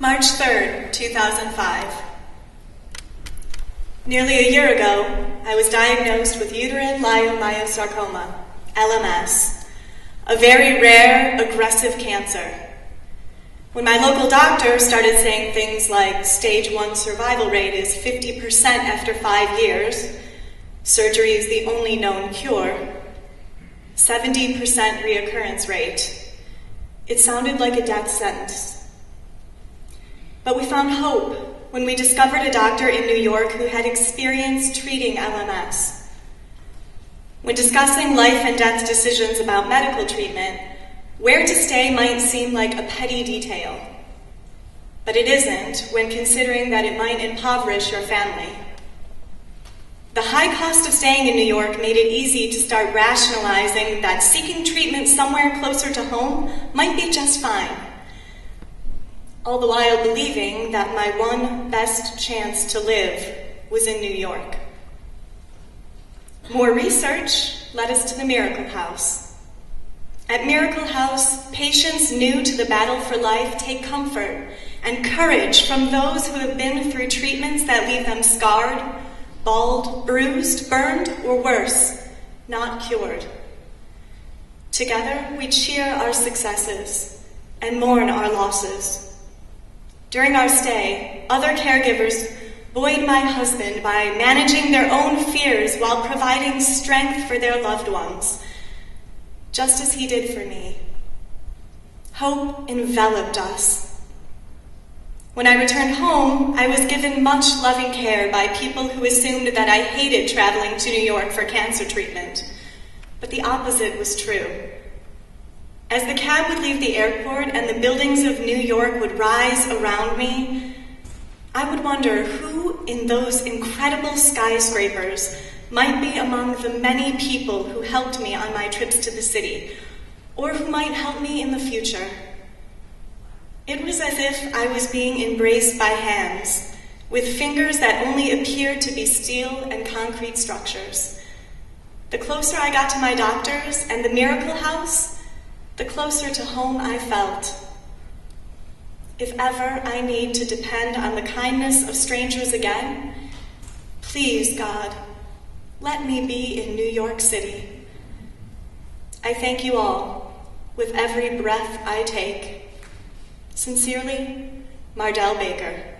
March 3rd, 2005. Nearly a year ago, I was diagnosed with uterine leiomyosarcoma, LMS, a very rare, aggressive cancer. When my local doctor started saying things like stage 1 survival rate is 50% after 5 years, surgery is the only known cure, 70% reoccurrence rate, it sounded like a death sentence. But we found hope when we discovered a doctor in New York who had experience treating LMS. When discussing life and death decisions about medical treatment, where to stay might seem like a petty detail, but it isn't when considering that it might impoverish your family. The high cost of staying in New York made it easy to start rationalizing that seeking treatment somewhere closer to home might be just fine, all the while believing that my one best chance to live was in New York. More research led us to the Miracle House. At Miracle House, patients new to the battle for life take comfort and courage from those who have been through treatments that leave them scarred, bald, bruised, burned, or worse, not cured. Together, we cheer our successes and mourn our losses. During our stay, other caregivers buoyed my husband by managing their own fears while providing strength for their loved ones, just as he did for me. Hope enveloped us. When I returned home, I was given much loving care by people who assumed that I hated traveling to New York for cancer treatment, but the opposite was true. As the cab would leave the airport and the buildings of New York would rise around me, I would wonder who in those incredible skyscrapers might be among the many people who helped me on my trips to the city, or who might help me in the future. It was as if I was being embraced by hands, with fingers that only appeared to be steel and concrete structures. The closer I got to my doctors and the Miracle House, the closer to home I felt. If ever I need to depend on the kindness of strangers again, please, God, let me be in New York City. I thank you all with every breath I take. Sincerely, Mardell Baker.